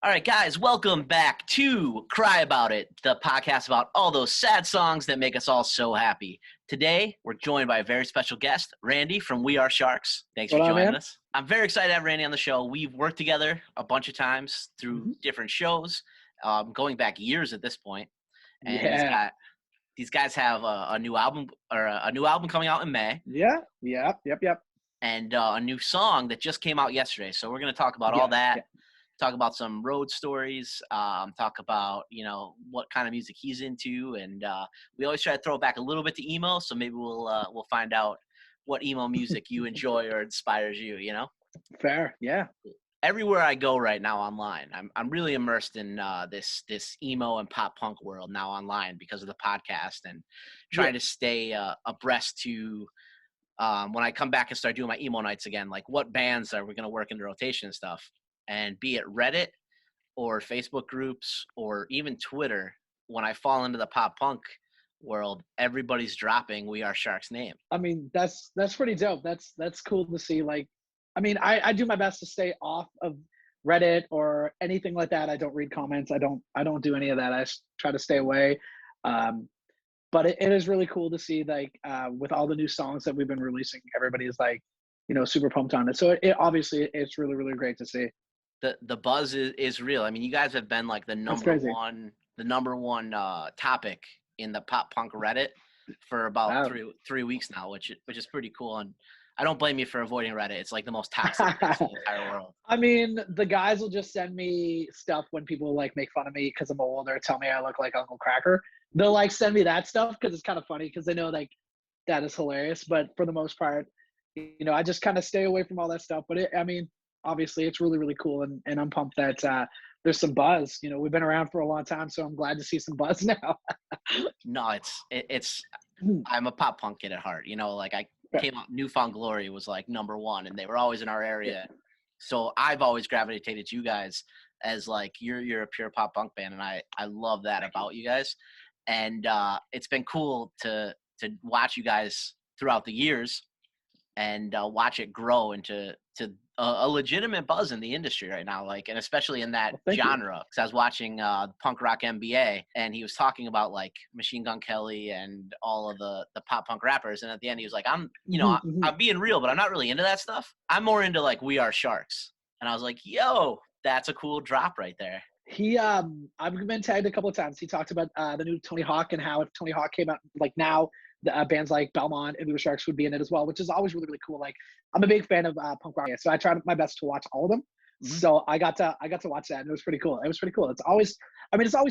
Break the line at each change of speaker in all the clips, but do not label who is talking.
All right, guys, welcome back to Cry About It, the podcast about all those sad songs that make us all so happy. Today, we're joined by a very special guest, Randy from We Are Sharks. Thanks for joining us. I'm very excited to have Randy on the show. We've worked together a bunch of times through different shows, going back years at this point. And these guys have a new album coming out in May.
Yep.
And a new song that just came out yesterday. So we're going to talk about all that. Yeah. Talk about some road stories, talk about, what kind of music he's into. And we always try to throw it back a little bit to emo. So maybe we'll find out what emo music you enjoy or inspires you,
Fair. Yeah.
Everywhere I go right now online, I'm really immersed in this emo and pop punk world now online because of the podcast and trying to stay abreast to when I come back and start doing my emo nights again, like what bands are we going to work into rotation and stuff. And be it Reddit or Facebook groups or even Twitter, when I fall into the pop punk world, everybody's dropping We Are Sharks' name.
I mean, that's pretty dope. That's cool to see. Like, I mean, I do my best to stay off of Reddit or anything like that. I don't read comments. I don't do any of that. I try to stay away. But it is really cool to see, like, with all the new songs that we've been releasing, everybody is like, super pumped on it. So it obviously it's really, really great to see.
The buzz is real. I mean, you guys have been like the number one topic in the pop punk Reddit for about 3 weeks now, which is pretty cool. And I don't blame you for avoiding Reddit. It's like the most toxic place in the entire world.
I mean, the guys will just send me stuff when people like make fun of me because I'm old or tell me I look like Uncle Cracker. They'll like send me that stuff because it's kind of funny because they know like that is hilarious. But for the most part, I just kind of stay away from all that stuff. But obviously it's really, really cool. And I'm pumped that there's some buzz. We've been around for a long time, so I'm glad to see some buzz now.
No, it's I'm a pop punk kid at heart. Like I came out, Newfound Glory was like number one and they were always in our area. Yeah. So I've always gravitated to you guys as like, you're a pure pop punk band. And I love that about you guys. And it's been cool to watch you guys throughout the years and watch it grow into a legitimate buzz in the industry right now, like, and especially in that genre. Because I was watching Punk Rock MBA, and he was talking about like Machine Gun Kelly and all of the pop punk rappers. And at the end, he was like, "I'm being real, but I'm not really into that stuff. I'm more into like We Are Sharks." And I was like, "Yo, that's a cool drop right there."
I've been tagged a couple of times. He talked about the new Tony Hawk and how if Tony Hawk came out like now, the bands like Belmont and We Were Sharks would be in it as well, which is always really, really cool. Like I'm a big fan of punk rock, so I tried my best to watch all of them. So I got to watch that, and it was pretty cool. It's always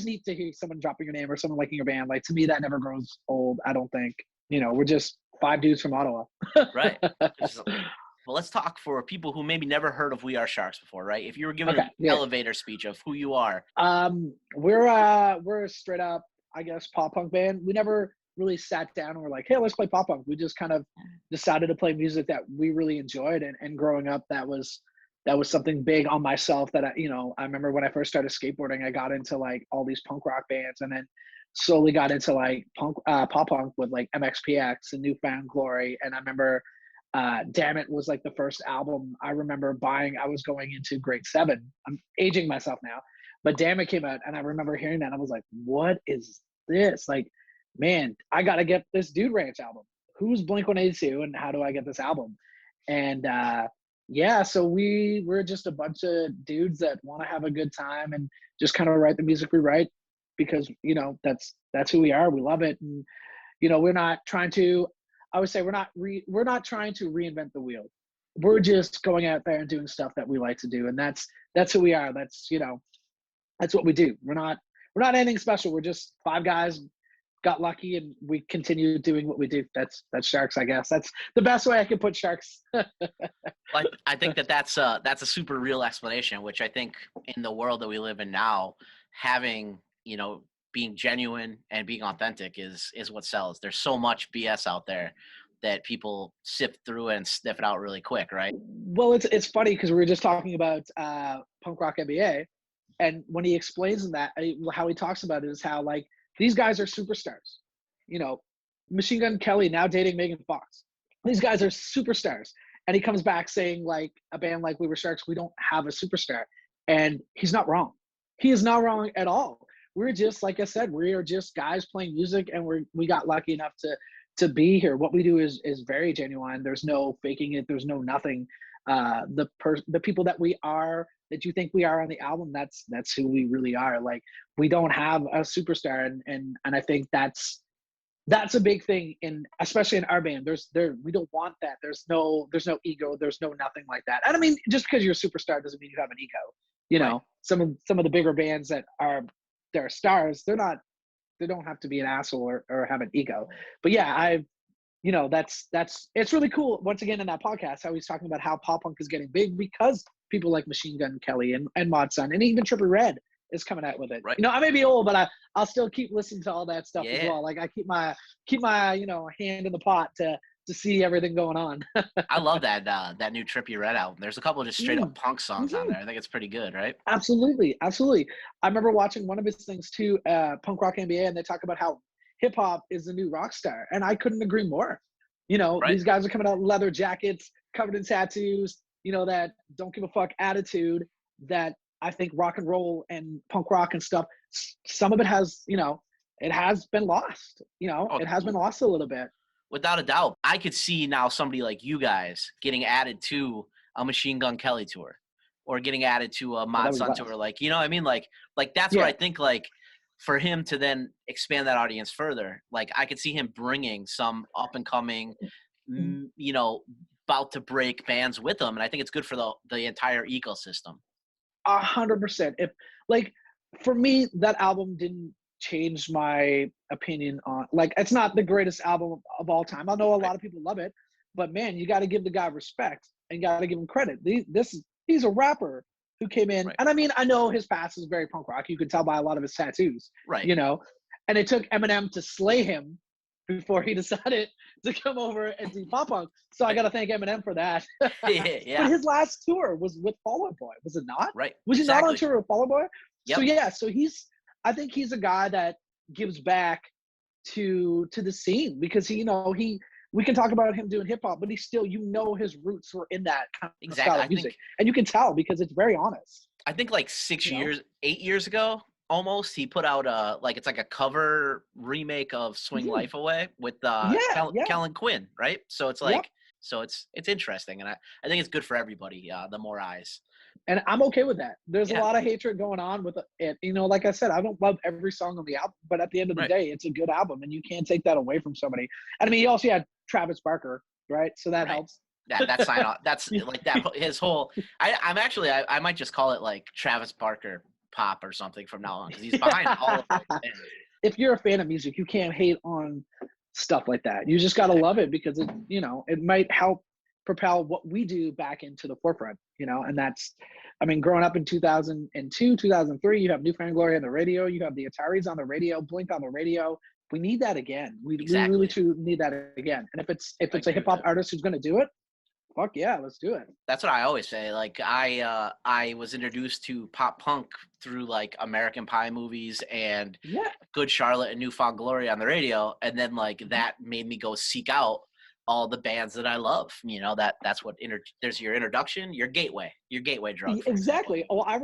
neat to hear someone dropping your name or someone liking your band. Like to me, that never grows old. I don't think. We're just 5 dudes from Ottawa.
Right. Well, let's talk for people who maybe never heard of We Are Sharks before, right? If you were given an elevator speech of who you are.
We're a straight up, I guess, pop punk band. We never really sat down and were like, hey, let's play pop punk. We just kind of decided to play music that we really enjoyed. And growing up, that was something big on myself that I remember when I first started skateboarding, I got into like all these punk rock bands and then slowly got into like pop punk with like MXPX and Newfound Glory. And I remember Damn It was like the first album I remember buying. I was going into grade 7. I'm aging myself now, but Damn It came out and I remember hearing that and I was like, what is this? Like, man, I got to get this Dude Ranch album. Who's Blink-182 and how do I get this album? And so we're just a bunch of dudes that want to have a good time and just kind of write the music we write because, that's who we are. We love it. And, we're not trying to, I would say we're not trying to reinvent the wheel. We're just going out there and doing stuff that we like to do. And that's who we are. That's, that's what we do. We're not anything special. We're just 5 guys got lucky and we continue doing what we do. That's Sharks, I guess. That's the best way I can put Sharks.
I think that's a super real explanation, which I think in the world that we live in now, having, being genuine and being authentic is what sells. There's so much BS out there that people sift through and sniff it out really quick, right?
Well, it's funny because we were just talking about Punk Rock MBA, and when he explains that, how he talks about it is how like these guys are superstars. Machine Gun Kelly now dating Megan Fox. These guys are superstars. And he comes back saying like a band like We Were Sharks, we don't have a superstar. And he's not wrong. He is not wrong at all. We're just, like I said, we are just guys playing music, and we got lucky enough to be here. What we do is very genuine. There's no faking it. There's no nothing. The people that we are, that you think we are on the album, that's who we really are. Like, we don't have a superstar, and I think that's a big thing, especially in our band. We don't want that. There's no ego. There's no nothing like that. And I mean, just because you're a superstar doesn't mean you have an ego. You know,
Right.
some of the bigger bands that they're stars, they don't have to be an asshole or have an ego. But yeah, that's it's really cool. Once again, in that podcast, how he's talking about how pop punk is getting big because people like Machine Gun Kelly and Mod Sun and even Trippie Redd is coming out with it.
Right.
You know, I may be old, but I'll still keep listening to all that stuff as
Yeah.
well. Like, I keep my hand in the pot to see everything going on.
I love that new Trippie Redd album. There's a couple of just straight up punk songs on
Mhm.
there. I think it's pretty good, right?
Absolutely, absolutely. I remember watching one of his things too, Punk Rock MBA, and they talk about how hip hop is the new rock star, and I couldn't agree more. You know,
Right.
these guys are coming out in leather jackets, covered in tattoos. You know, that don't give a fuck attitude that I think rock and roll and punk rock and stuff. Some of it has, it has been lost.
Oh,
It has been lost a little bit.
without a doubt. I could see now somebody like you guys getting added to a Machine Gun Kelly tour or getting added to a
Oh,
Mod
that'd be
Sun
wild.
tour. Like, you know what I mean? Like that's what
Yeah.
I think, like, for him to then expand that audience further. Like, I could see him bringing some up and coming, about to break bands with him. And I think it's good for the entire ecosystem.
100%. If, like, for me, that album didn't change my opinion on, like, it's not the greatest album of all time. I know a
Right.
lot of people love it, but man, you got to give the guy respect and got to give him credit. He's a rapper who came in,
Right.
and I mean, I know his past is very punk rock. You could tell by a lot of his tattoos,
Right.
and it took Eminem to slay him before he decided to come over and do pop punk. So I got to thank Eminem for that. But
Yeah.
his last tour was with Fall Out Boy, was it not?
Right.
Was he not on
Exactly.
tour with Fall Out Boy? So
Yep.
yeah, so I think he's a guy that gives back to the scene, because we can talk about him doing hip hop, but he still, his roots were in that kind of
Exactly.
style
I
of music,
think
and you can tell because it's very honest.
I think like
You know?
8 years ago, almost, he put out it's like a cover remake of Swing
Mhm.
Life Away with
Yeah, yeah,
Kellen Quinn, right? So it's
yep.
like, it's interesting, and I think it's good for everybody. The more eyes.
And I'm okay with that. There's a
Yeah.
lot of hatred going on with it. Like I said, I don't love every song on the album, but at the end of the
Right.
day, it's a good album, and you can't take that away from somebody. And I mean, he also had Travis Barker, right? So that
Right.
helps.
That sign off. That's like that. His whole. I might just call it like Travis Barker pop or something from now on, because he's behind all of it. And
If you're a fan of music, you can't hate on stuff like that. You just got to love it, because it might help propel what we do back into the forefront, and that's, I mean, growing up in 2002, 2003, you have Newfound Glory on the radio, you have the Ataris on the radio, Blink on the radio. We need that again. We really
Exactly.
truly need that again. And if it's
I
a
agree
hip
with
hop
that.
artist who's going to do it, fuck yeah, let's do it.
That's what I always say. Like, I was introduced to pop punk through like American Pie movies and
Yeah.
Good Charlotte and Newfound Glory on the radio, and then like that made me go seek out all the bands that I love. That's what there's your introduction, your gateway drug. For
Exactly.
example.
Oh, I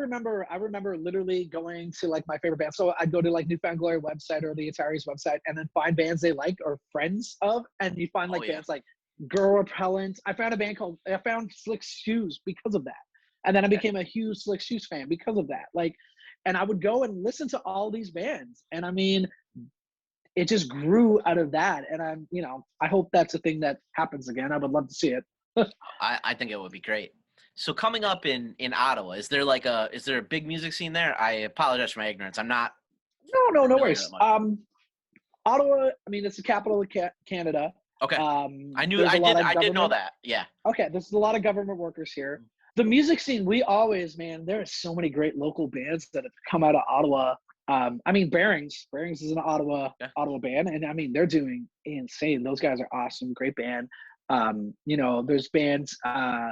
remember literally going to like my favorite band. So I'd go to like Newfound Glory website or the Ataris website, and then find bands they like or friends of, and you find like
Yeah.
bands like Girl Repellent. I found Slick Shoes because of that, and then I became a huge Slick Shoes fan because of that. Like, and I would go and listen to all these bands, and I mean, it just grew out of that. And I hope that's a thing that happens again. I would love to see it.
I think it would be great. So coming up in Ottawa, is there a big music scene there? I apologize for my ignorance. I'm not
No
familiar
worries.
that much.
Ottawa, I mean, it's the capital of Canada.
Okay. I did know that. Yeah.
Okay, there's a lot of government workers here. The music scene, there are so many great local bands that have come out of Ottawa. I mean, Bearings is an Ottawa band, and I mean, they're doing insane. Those guys are awesome, great band. There's bands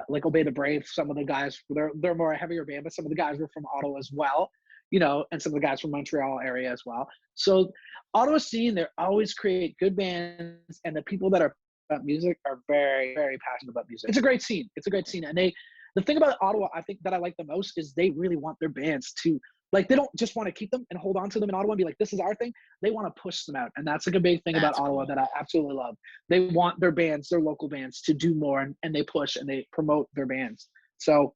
like Obey the Brave. Some of the guys, they're more a heavier band, but some of the guys were from Ottawa as well. And some of the guys from Montreal area as well. So Ottawa scene, they always create good bands, and the people that are about music are very, very passionate about music. It's a great scene. And the thing about Ottawa, I think that I like the most is they really want their bands to Like, they don't just want to keep them and hold on to them in Ottawa and be like, this is our thing. They want to push them out. And that's like a big thing about Ottawa that I absolutely love. They want their bands, their local bands, to do more, and they push and they promote their bands. So,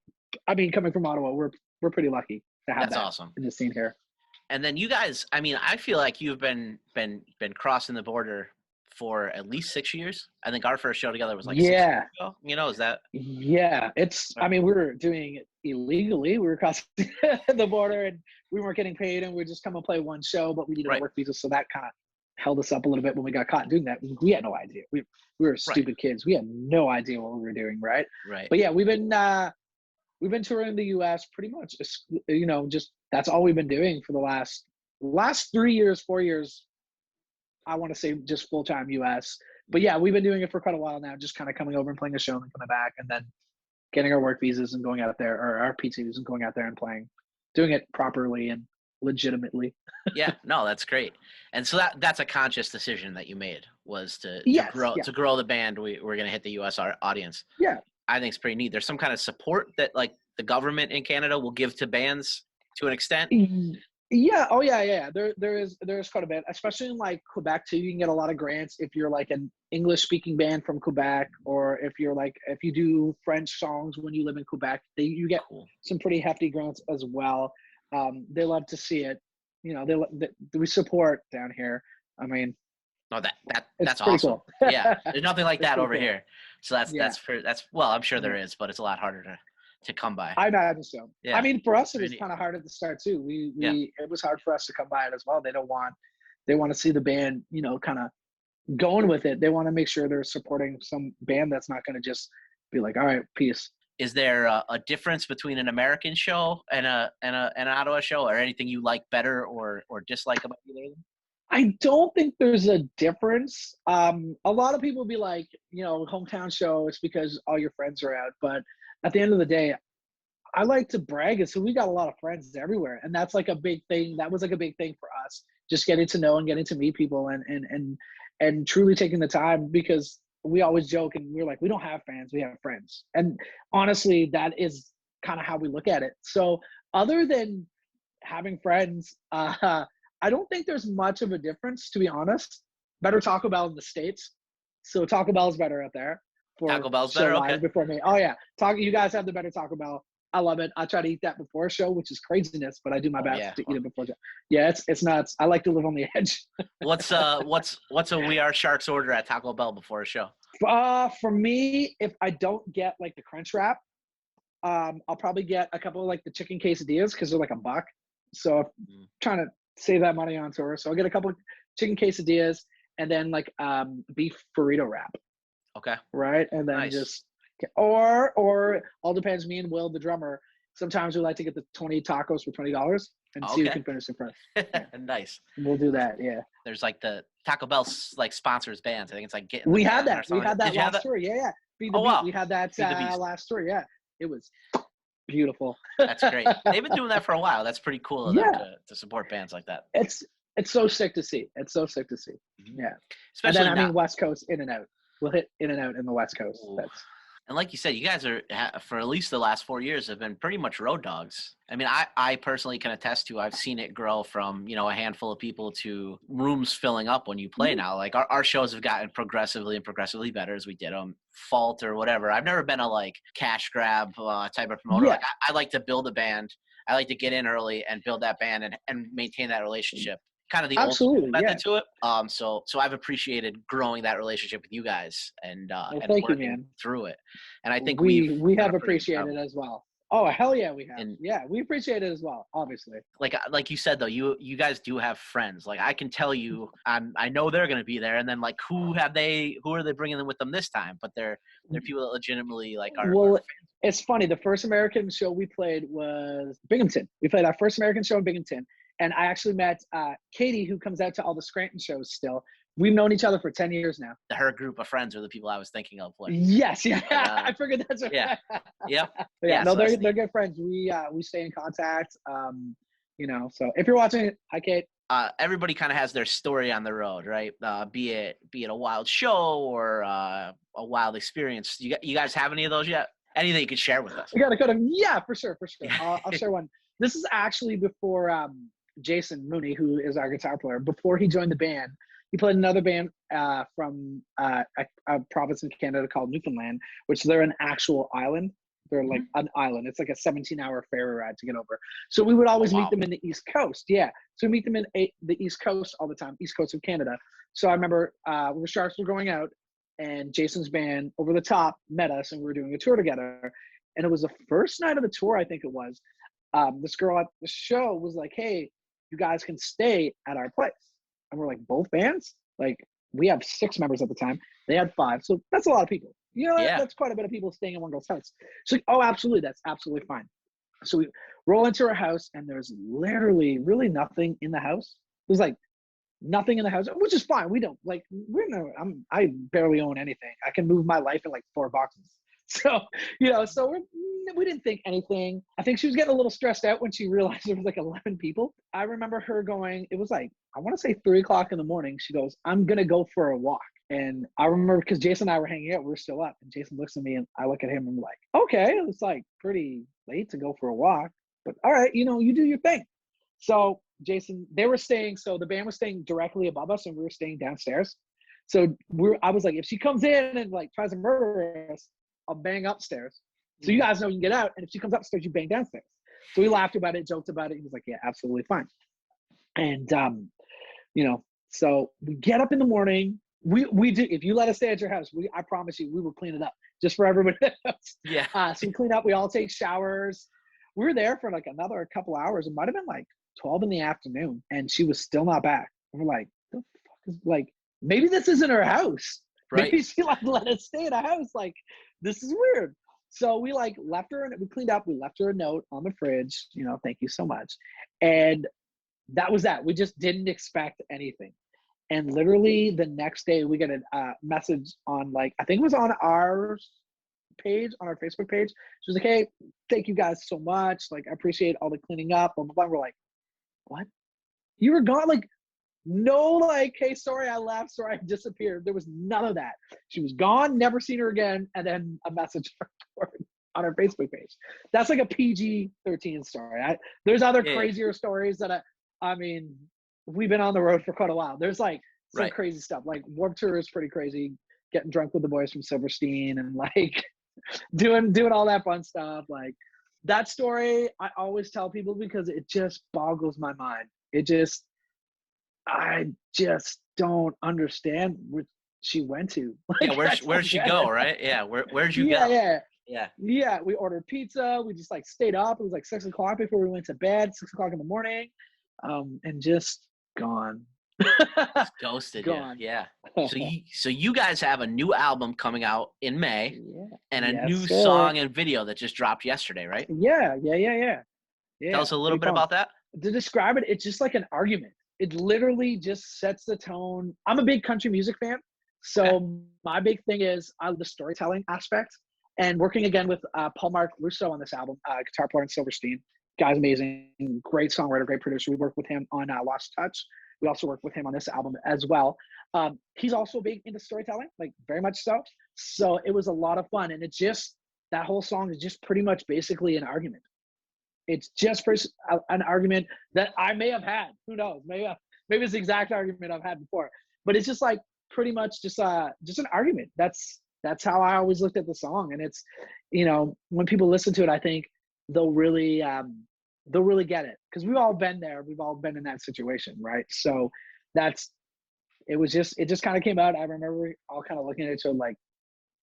I mean, coming from Ottawa, we're pretty lucky to have
That's
that
awesome.
in the scene here.
And then you guys, I mean, I feel like you've been crossing the border for at least 6 years. I think our first show together was like 6 years ago. You know, is that?
Yeah, I mean, we were doing it illegally. We were crossing the border and we weren't getting paid, and we were just come and play one show, but we needed a work visa. So that kind of held us up a little bit when we got caught doing that. We had no idea. We were stupid kids. We had no idea what we were doing. Right. But yeah, we've been touring the US pretty much, you know, just that's all we've been doing for the last 3 years, 4 years. I want to say just full-time US. But yeah, we've been doing it for quite a while now, just kind of coming over and playing a show and then coming back and then getting our work visas and going out there, or our P2s and going out there and playing, doing it properly and legitimately.
Yeah, no, that's great. And so that's a conscious decision that you made, was to grow the band. We're going to hit the US audience.
Yeah.
I think it's pretty neat. There's some kind of support that like the government in Canada will give to bands to an extent.
Yeah. Oh yeah. There's quite a bit, especially in like Quebec too. You can get a lot of grants if you're like an English speaking band from Quebec, or if you do French songs when you live in Quebec, you get some pretty hefty grants as well. They love to see it. You know, we support down here. I mean,
no, that's awesome. Cool. Yeah, there's nothing like that over here. So that's well, I'm sure there is, but it's a lot harder to come by.
I imagine so. Yeah. I mean, for us, it was kind of hard at the start too. It was hard for us to come by it as well. They want to see the band, you know, kind of going with it. They want to make sure they're supporting some band that's not going to just be like, all right, peace.
Is there a difference between an American show and an Ottawa show, or anything you like better or dislike about either of them?
I don't think there's a difference. A lot of people be like, you know, hometown show, it's because all your friends are out. But at the end of the day, I like to brag. So we got a lot of friends everywhere. And that's like a big thing. That was like a big thing for us, just getting to know and getting to meet people and truly taking the time, because we always joke and we're like, we don't have fans, we have friends. And honestly, that is kind of how we look at it. So other than having friends, I don't think there's much of a difference, to be honest. Better Taco Bell in the States. So Taco Bell's better out there.
Taco Bell's better, okay.
Before me. Oh, yeah. You guys have the better Taco Bell. I love it. I try to eat that before a show, which is craziness, but I do my best to eat it before. Yeah, it's nuts. I like to live on the edge.
What's a We Are Sharks order at Taco Bell before a show?
For me, if I don't get like the crunch wrap, I'll probably get a couple of like the chicken quesadillas because they're like $1. So I'm trying to save that money on tour. So I'll get a couple of chicken quesadillas and then like beef burrito wrap.
Okay.
Right. And then or all depends. Me and Will, the drummer, sometimes we like to get the 20 tacos for $20 and see who can finish it first. Yeah.
Nice.
We'll do that. Yeah.
There's like the Taco Bell like sponsors bands. I think it's like getting.
We had that last tour. Yeah.
Wow.
We had that last tour. Yeah. It was beautiful.
That's great. They've been doing that for a while. That's pretty cool of them to support bands like that.
It's so sick to see. Mm-hmm. Yeah.
Especially
and then, I mean, West Coast, In and Out. We'll hit In and Out in the West Coast.
And like you said, you guys are, for at least the last 4 years, have been pretty much road dogs. I mean, I personally can attest to, I've seen it grow from, you know, a handful of people to rooms filling up when you play now. Like our shows have gotten progressively better as we did them. Fault or whatever. I've never been a like cash grab type of promoter. Like I like to build a band. I like to get in early and build that band and maintain that relationship. Kind of the old method to it. So I've appreciated growing that relationship with you guys and working through it. And I think
we have appreciated it as well. Oh, hell yeah, we have. And we appreciate it as well, obviously.
Like you said though, you guys do have friends. Like I can tell you, I know they're going to be there. And then like who are they bringing them with them this time? But they're people that legitimately like are.
Well, it's funny. The first American show we played was Binghamton. We played our first American show in Binghamton. And I actually met Katie, who comes out to all the Scranton shows still. We've known each other for 10 years now.
Her group of friends are the people I was thinking of.
Yes, yeah. I figured that's what.
Yeah, yeah.
No, they're good friends. We stay in contact. You know, so if you're watching it, hi Kate.
Everybody kind of has their story on the road, right? Be it a wild show or a wild experience. You guys have any of those yet? Anything you could share with us?
We got to go to for sure. I'll share one. this is actually before Jason Mooney, who is our guitar player, before he joined the band. He played another band from a province in Canada called Newfoundland, which they're an actual island. They're like an island. It's like a 17-hour ferry ride to get over. So we would always meet them in the East Coast. Yeah. So we meet them in the East Coast all the time, East Coast of Canada. So I remember when the Sharks were going out and Jason's band Over the Top met us and we were doing a tour together. And it was the first night of the tour, I think it was. This girl at the show was like, hey, you guys can stay at our place. And we're like, both bands? Like, we have 6 members at the time. They had 5. So that's a lot of people. You know, that's quite a bit of people staying in one girl's house. So, oh, absolutely. That's absolutely fine. So we roll into her house and there's literally really nothing in the house. There's like nothing in the house, which is fine. We don't like, I barely own anything. I can move my life in like 4 boxes. So, you know, so we didn't think anything. I think she was getting a little stressed out when she realized there was like 11 people. I remember her going, it was like, I want to say 3 o'clock in the morning. She goes, I'm going to go for a walk. And I remember because Jason and I were hanging out, we were still up. And Jason looks at me and I look at him and I'm like, okay, it's like pretty late to go for a walk. But all right, you know, you do your thing. So Jason, they were staying, so the band was staying directly above us and we were staying downstairs. So I was like, if she comes in and like tries to murder us, I'll bang upstairs. So you guys know you can get out. And if she comes upstairs, you bang downstairs. So we laughed about it, joked about it. He was like, yeah, absolutely fine. And, you know, so we get up in the morning. We do, if you let us stay at your house, I promise you, we will clean it up just for everybody else.
Yeah.
So we clean up, we all take showers. We were there for like another couple hours. It might've been like 12 in the afternoon and she was still not back. And we're like, the fuck is, like, maybe this isn't her house. Right. Maybe she like let us stay in a house. Like, this is weird. So we like left her and we cleaned up. We left her a note on the fridge, you know, thank you so much. And that was that. We just didn't expect anything. And literally the next day we get a message on like, I think it was on our page, on our Facebook page. She was like, hey, thank you guys so much. Like, I appreciate all the cleaning up. Blah, blah, blah. We're like, what? You were gone? Like, no, like, hey, sorry, I left. Sorry, I disappeared. There was none of that. She was gone, never seen her again. And then a message on her Facebook page. That's like a PG-13 story. There's other crazier stories that I mean, we've been on the road for quite a while. There's like some crazy stuff. Like Warped Tour is pretty crazy. Getting drunk with the boys from Silverstein and like doing all that fun stuff. Like that story, I always tell people because it just boggles my mind. I just don't understand where she went to. Like,
yeah, where'd she go, right? Yeah, where'd you go?
Yeah, we ordered pizza. We just like stayed up. It was like 6 o'clock before we went to bed, 6 o'clock in the morning, and just gone.
Just ghosted. Gone. Yeah. So you guys have a new album coming out in May, and a new song and video that just dropped yesterday, right?
Yeah.
Tell us a little bit about that.
To describe it, it's just like an argument. It literally just sets the tone. I'm a big country music fan. So my big thing is the storytelling aspect and working again with Paul Mark Russo on this album, guitar player in Silverstein. Guy's amazing, great songwriter, great producer. We worked with him on Lost Touch. We also worked with him on this album as well. He's also big into storytelling, like very much so. So it was a lot of fun. And it just, that whole song is just pretty much basically an argument. It's just an argument that I may have had. Who knows? Maybe it's the exact argument I've had before. But it's just like pretty much just an argument. That's how I always looked at the song. And it's, you know, when people listen to it, I think they'll really get it, because we've all been there. We've all been in that situation, right? So it just kind of came out. I remember all kind of looking at each other like,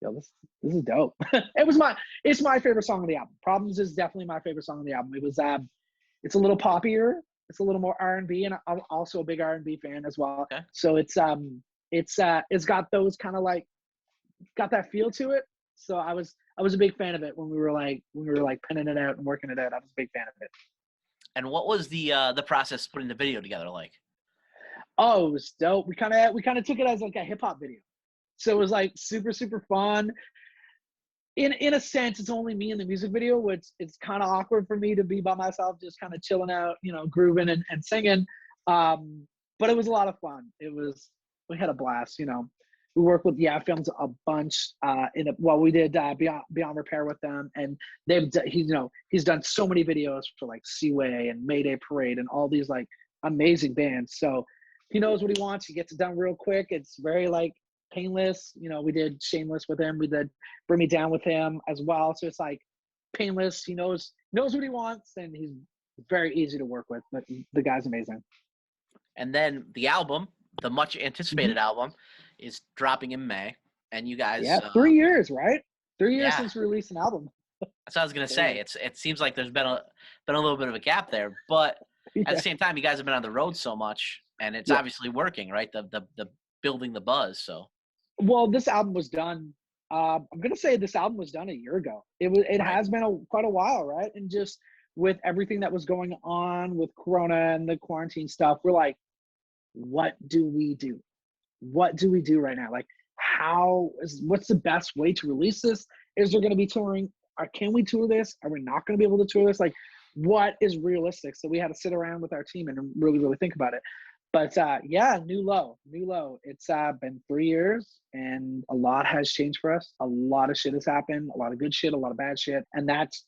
yo, this is dope. It's my favorite song on the album. Problems is definitely my favorite song on the album. It was it's a little poppier, it's a little more R&B, and I'm also a big R&B fan as well. Okay. So it's got those kind of like, got that feel to it. So I was a big fan of it when we were like penning it out and working it out. I was a big fan of it.
And what was the process putting the video together like?
Oh, it was dope. We kind of took it as like a hip hop video. So it was like super, super fun. In a sense, it's only me in the music video, which it's kind of awkward for me to be by myself, just kind of chilling out, you know, grooving and singing. But it was a lot of fun. We had a blast, you know. We work with films a bunch. We did Beyond Repair with them, and he's done so many videos for like Seaway and Mayday Parade and all these like amazing bands. So he knows what he wants. He gets it done real quick. It's very like painless. We did Shameless with him. We did Bring Me Down with him as well. So it's like painless. He knows what he wants, and he's very easy to work with. But the guy's amazing.
And then the album, the much anticipated album, is dropping in May. And you guys,
3 years, right? 3 years since we released an album.
That's what I was gonna say. It seems like there's been a little bit of a gap there, but at the same time, you guys have been on the road so much, and it's obviously working, right? The building the buzz. So,
well, this album was done. I'm gonna say this album was done a year ago. It has been quite a while, right? And just with everything that was going on with Corona and the quarantine stuff, we're like, what do we do? What do we do right now? Like, what's the best way to release this? Is there going to be touring? Can we tour this? Are we not going to be able to tour this? Like, what is realistic? So we had to sit around with our team and really, really think about it. But new low. It's been 3 years, and a lot has changed for us. A lot of shit has happened, a lot of good shit, a lot of bad shit. And that's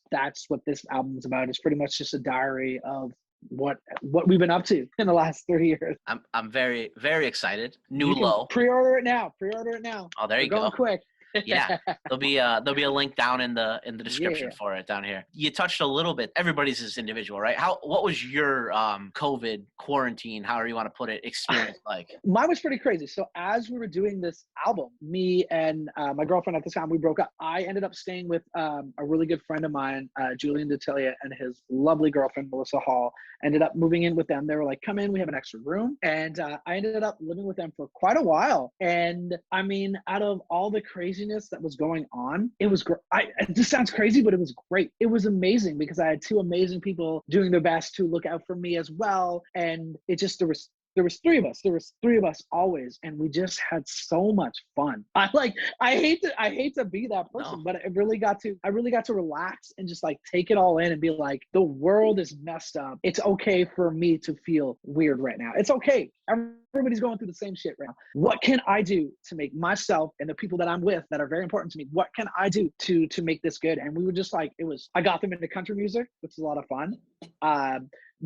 what this album is about. It's pretty much just a diary of what we've been up to in the last 3 years.
I'm very, very excited. New low.
Pre-order it now. Oh,
there you go.
Going quick.
Yeah, there'll be a link down in the description for it down here. You touched a little bit. Everybody's is individual, right? What was your COVID quarantine, however you want to put it, experience like?
Mine was pretty crazy. So as we were doing this album, me and my girlfriend at the time, we broke up. I ended up staying with a really good friend of mine, Julian Detillia, and his lovely girlfriend Melissa Hall. Ended up moving in with them. They were like, "Come in, we have an extra room," and I ended up living with them for quite a while. And I mean, out of all the craziness that was going on, it was great. This sounds crazy, but it was great. It was amazing because I had two amazing people doing their best to look out for me as well. And it just, there was three of us. There was three of us always, and we just had so much fun. I hate to be that person, but I really got to relax and just like take it all in and be like, the world is messed up. It's okay for me to feel weird right now. It's okay. Everybody's going through the same shit right now. What can I do to make myself and the people that I'm with that are very important to me, what can I do to make this good? And we were just like, I got them into country music, which is a lot of fun.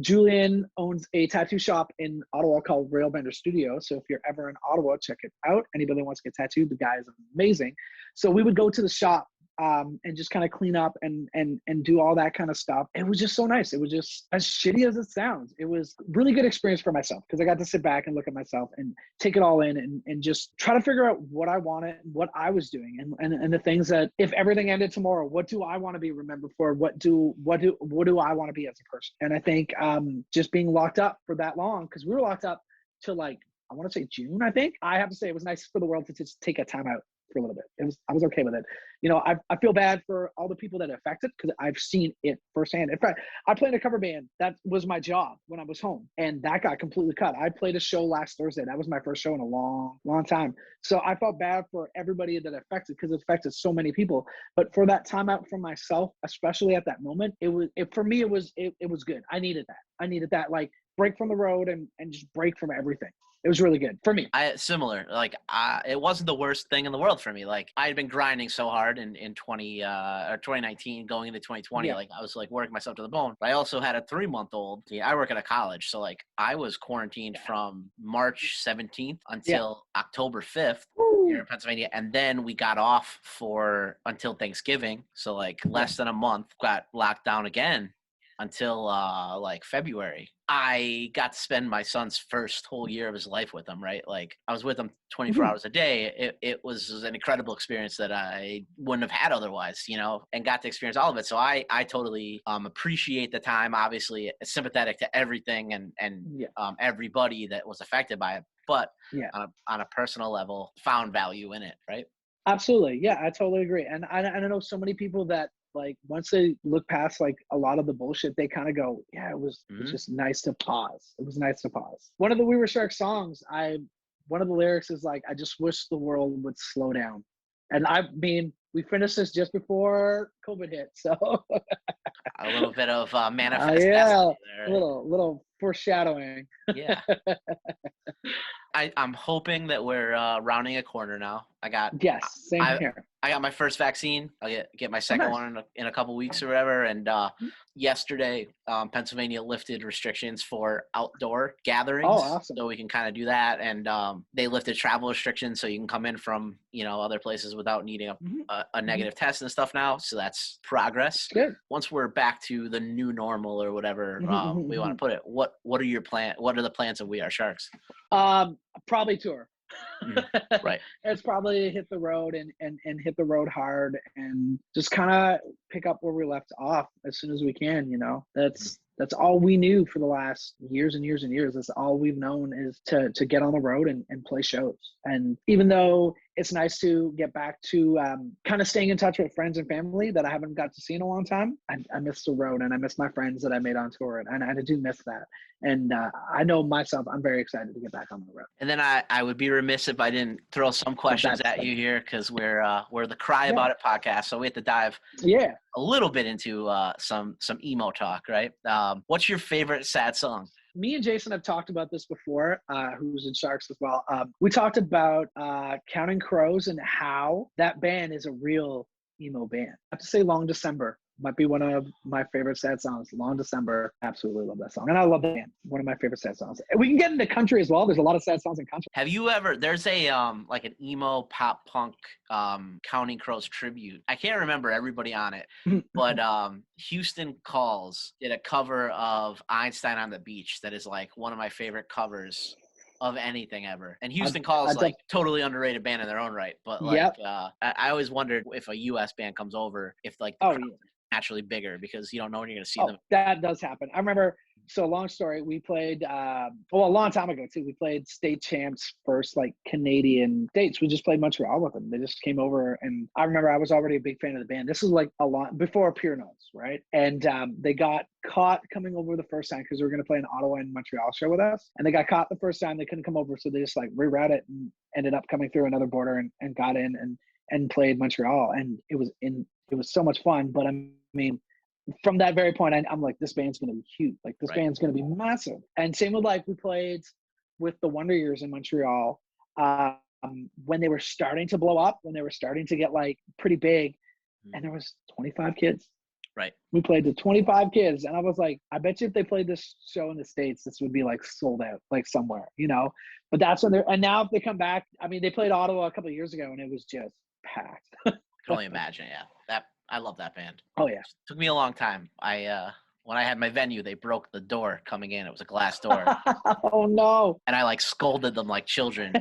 Julian owns a tattoo shop in Ottawa called Railbender Studio. So if you're ever in Ottawa, check it out. Anybody that wants to get tattooed, the guy is amazing. So we would go to the shop and just kind of clean up and do all that kind of stuff. It was just so nice. It was just, as shitty as it sounds, it was a really good experience for myself because I got to sit back and look at myself and take it all in and just try to figure out what I wanted, what I was doing, and the things that if everything ended tomorrow, what do I want to be remembered for? What do I want to be as a person? And I think just being locked up for that long, because we were locked up till like, I want to say June, I think. I have to say it was nice for the world to just take a time out for a little bit. I was okay with it. I feel bad for all the people that are affected because I've seen it firsthand. In fact, I played in a cover band. That was my job when I was home, and that got completely cut. I played a show last Thursday. That was my first show in a long, long time. So I felt bad for everybody that affected because it affected so many people. But for that time out from myself, especially at that moment, it was good. I needed that. Like break from the road and just break from everything. It was really good for me.
It wasn't the worst thing in the world for me. Like I had been grinding so hard in 2019 going into 2020. Yeah. Like I was like working myself to the bone. But I also had a 3-month-old. I work at a college. So like I was quarantined from March 17th until October 5th here in Pennsylvania. And then we got off until Thanksgiving. So like less than a month, got locked down again until like February. I got to spend my son's first whole year of his life with him, right? Like I was with him 24 hours a day. It was an incredible experience that I wouldn't have had otherwise, and got to experience all of it. So I totally appreciate the time, obviously sympathetic to everything and everybody that was affected by it. But on a personal level, found value in it, right?
Absolutely. Yeah, I totally agree. And I know so many people that like once they look past like a lot of the bullshit, they kind of go, it was just nice to pause. It was nice to pause. One of the We Were Sharks songs, one of the lyrics is like, I just wish the world would slow down. And I mean, we finished this just before COVID hit, so
a little bit of manifest. A
little foreshadowing.
Yeah. I'm hoping that we're rounding a corner now.
Yes, same
I
here.
I got my first vaccine. I'll get my
Oh,
second
nice.
one in a couple weeks or whatever. And yesterday, Pennsylvania lifted restrictions for outdoor gatherings,
Oh, awesome.
so we can kind of do that. And they lifted travel restrictions, so you can come in from other places without needing a negative test and stuff now. So that's progress.
Good.
Once we're back to the new normal or whatever we want to put it, what are your plan? What are the plans of We Are Sharks?
Probably tour.
Right.
It's probably hit the road and hit the road hard and just kind of pick up where we left off as soon as we can. That's all we knew for the last years and years and years. That's all we've known is to get on the road and play shows. And even though it's nice to get back to kind of staying in touch with friends and family that I haven't got to see in a long time, I miss the road and I miss my friends that I made on tour, and I do miss that. And I know myself, I'm very excited to get back on the road.
And then I would be remiss if I didn't throw some questions at you here, because we're the Cry About It podcast, so we have to dive a little bit into some emo talk, right? What's your favorite sad song?
Me and Jason have talked about this before, who's in Sharks as well. We talked about Counting Crows and how that band is a real emo band. I have to say Long December might be one of my favorite sad songs. Long December, absolutely love that song. And I love the band. One of my favorite sad songs. We can get into country as well. There's a lot of sad songs in country.
Have you ever, there's a like an emo pop punk Counting Crows tribute. I can't remember everybody on it, but Houston Calls did a cover of Einstein on the Beach that is like one of my favorite covers of anything ever. And Houston Calls like totally underrated band in their own right, but like I always wondered if a US band comes over, if like the naturally bigger, because you don't know when you're going to see them.
That does happen. I remember, so long story, we played a long time ago too. We played State Champs' first like Canadian dates. We just played Montreal with them. They just came over, and I remember I was already a big fan of the band. This was like a lot before Pure Notes, right? And they got caught coming over the first time because we were going to play an Ottawa and Montreal show with us, and they got caught the first time. They couldn't come over, so they just like rerouted and ended up coming through another border and got in and played Montreal, and it was so much fun. But I mean, from that very point, I'm like, this band's going to be huge. Like, this band's going to be massive. And same with, like, we played with the Wonder Years in Montreal when they were starting to blow up, when they were starting to get, like, pretty big. And there was 25 kids.
Right.
We played to 25 kids. And I was like, I bet you if they played this show in the States, this would be, like, sold out, like, somewhere, But that's when and now if they come back, I mean, they played Ottawa a couple of years ago, and it was just packed.
I can only imagine, I love that band.
Oh, yeah.
It took me a long time. When I had my venue, they broke the door coming in. It was a glass door.
Oh, no.
And I, like, scolded them like children.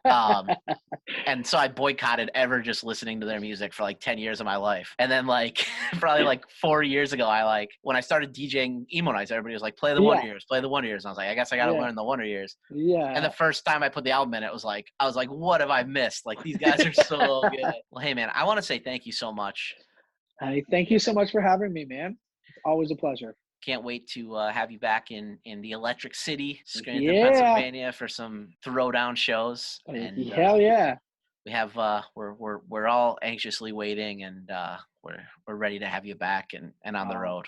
And so I boycotted ever just listening to their music for, like, 10 years of my life. And then, like, probably, like, 4 years ago, when I started DJing emo nights, everybody was like, play the Wonder Years, play the Wonder Years. And I was like, I guess I got to learn the Wonder Years.
Yeah.
And the first time I put the album in, I was like, what have I missed? Like, these guys are so good. Well, hey, man, I want to say thank you so much.
Thank you so much for having me, man. It's always a pleasure.
Can't wait to have you back in the Electric City, Scranton, Pennsylvania, for some throwdown shows. And,
hell yeah!
We have we're all anxiously waiting, and we're ready to have you back and on the road.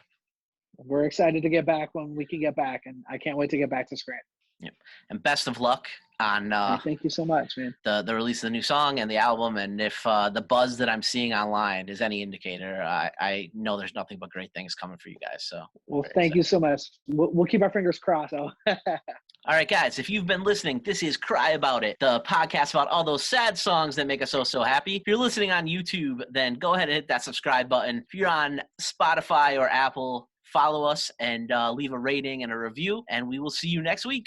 We're excited to get back when we can get back, and I can't wait to get back to Scranton.
Yep. And best of luck on
thank you so much, man.
The release of the new song and the album. And if the buzz that I'm seeing online is any indicator, I know there's nothing but great things coming for you guys. So
thank you so much. We'll keep our fingers crossed.
All right, guys, if you've been listening, this is Cry About It, the podcast about all those sad songs that make us so happy. If you're listening on YouTube, then go ahead and hit that subscribe button. If you're on Spotify or Apple, follow us and leave a rating and a review, and we will see you next week.